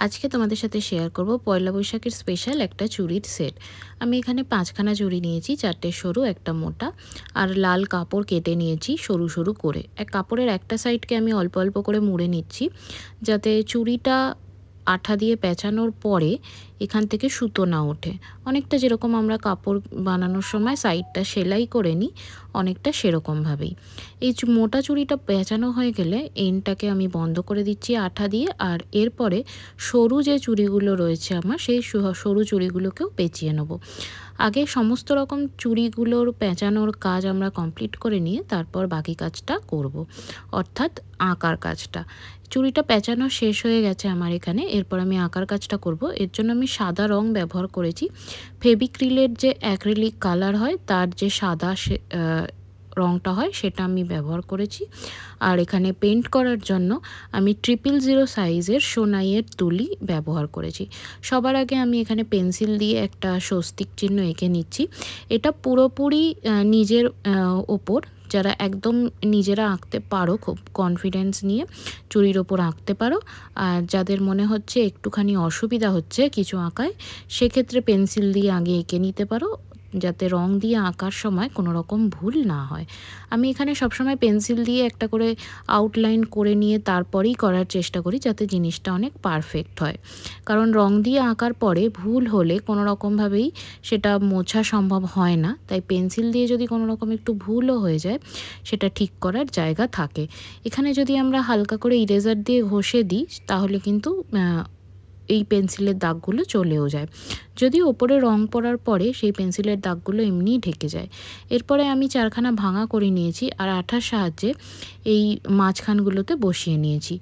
আজকে তোমাদের সাথে শেয়ার করব পয়লা বৈশাখের স্পেশাল একটা চুড়ির সেট। আমি এখানে 5খানা চুড়ি নিয়েছি, 4টে সরু একটা মোটা, আর লাল কাপড় কেটে নিয়েছি সরু সরু করে। কাপড়ের একটা সাইডকে আমি অল্প অল্প করে মুড়ে নিচ্ছি, যাতে চুড়িটা আঠা দিয়ে পেঁচানোর পরে এখান থেকে সুতো না ওঠে। অনেকটা যেরকম আমরা কাপড় বানানোর সময় সাইডটা সেলাই করে নিই, অনেকটা সেরকমভাবেই। এই মোটা চুড়িটা পেঁচানো হয়ে গেলে এন্ডটাকে আমি বন্ধ করে দিচ্ছি আঠা দিয়ে, আর এরপরে সরু যে চুড়িগুলো রয়েছে আমার, সেই সরু চুড়িগুলোকেও পেঁচিয়ে নেব। আগে সমস্ত রকম চুড়িগুলোর পেঁচানোর কাজ আমরা কমপ্লিট করে নিয়ে তারপর বাকি কাজটা করব, অর্থাৎ আঁকার কাজটা। চুড়িটা পেঁচানো শেষ হয়ে গেছে আমার এখানে, এরপর আমি আঁকার কাজটা করব। এর জন্য আমি সাদা রং ব্যবহার করেছি। ফেবিক্রিলের যে অ্যাক্রিলিক কালার হয় তার যে সাদা রংটা হয় সেটা আমি ব্যবহার করেছি। আর এখানে পেন্ট করার জন্য আমি 000 সাইজের সোনাইয়ের তুলি ব্যবহার করেছি। সবার আগে আমি এখানে পেন্সিল দিয়ে একটা স্বস্তিক চিহ্ন এঁকে নিচ্ছি। এটা পুরোপুরি নিজের ওপর, যারা একদম নিজেরা আঁকতে পারো, খুব কনফিডেন্স নিয়ে চুড়ির ওপর আঁকতে পারো। আর যাদের মনে হচ্ছে একটুখানি অসুবিধা হচ্ছে কিছু আঁকায়, সেক্ষেত্রে পেন্সিল দিয়ে আগে এঁকে নিতে পারো, যাতে রং দিয়ে আঁকার সময় কোনো রকম ভুল না হয়। আমি এখানে সবসময় পেন্সিল দিয়ে একটা করে আউটলাইন করে নিয়ে তারপরেই করার চেষ্টা করি, যাতে জিনিসটা অনেক পারফেক্ট হয়। কারণ রং দিয়ে আঁকার পরে ভুল হলে কোনো রকমভাবেই সেটা মোছা সম্ভব হয় না। তাই পেন্সিল দিয়ে যদি কোনো রকম একটু ভুলও হয়ে যায়, সেটা ঠিক করার জায়গা থাকে। এখানে যদি আমরা হালকা করে ইরেজার দিয়ে ঘষে দিই, তাহলে কিন্তু এই পেন্সিলের দাগগুলো চলেও যায়। যদি ওপরে রং পড়ার পরে সেই পেন্সিলের দাগগুলো এমনিই ঢেকে যায়। এরপরে আমি 4খানা ভাঙা করে নিয়েছি আর আঠার সাহায্যে এই মাঝখানগুলোতে বসিয়ে নিয়েছি।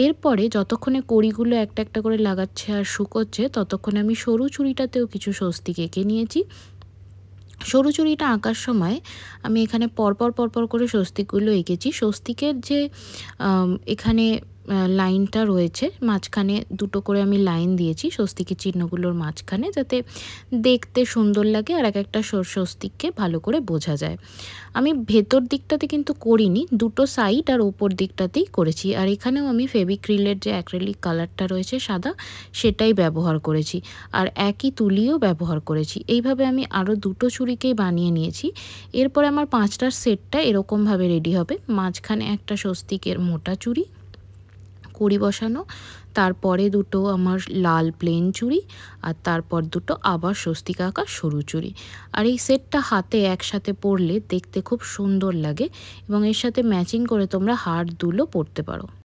এরপরে যতক্ষণে কড়িগুলো একটা একটা করে লাগাচ্ছে আর শুকোচ্ছে, ততক্ষণে আমি সরু চুড়িটাতেও কিছু স্বস্তিক এঁকে নিয়েছি। সরু চুড়িটা আঁকার সময় আমি এখানে পরপর করে স্বস্তিকগুলো এঁকেছি। স্বস্তিকের যে এখানে লাইনটা রয়েছে, মাঝখানে দুটো করে আমি লাইন দিয়েছি স্বস্তিকের চিহ্নগুলোর মাঝখানে, যাতে দেখতে সুন্দর লাগে আর এক একটা স্বস্তিককে ভালো করে বোঝা যায়। আমি ভেতর দিকটাতে কিন্তু করিনি, দুটো সাইড আর ওপর দিকটাতেই করেছি। আর এখানেও আমি ফেবিক্রিলের যে অ্যাক্রিলিক কালারটা রয়েছে সাদা, সেটাই ব্যবহার করেছি, আর একই তুলিও ব্যবহার করেছি। এইভাবে আমি আরও দুটো চুড়িকেই বানিয়ে নিয়েছি। এরপরে আমার 5টার সেটটা এরকমভাবে রেডি হবে। মাঝখানে একটা স্বস্তিকের মোটা চুড়ি, কড়ি বসানো, তারপরে দুটো আমার লাল প্লেন চুড়ি, আর তারপর দুটো আবার স্বস্তিক আঁকা সরু চুড়ি। আর এই সেটটা হাতে একসাথে পরলে দেখতে খুব সুন্দর লাগে, এবং এর সাথে ম্যাচিং করে তোমরা হার দুলও পরতে পারো।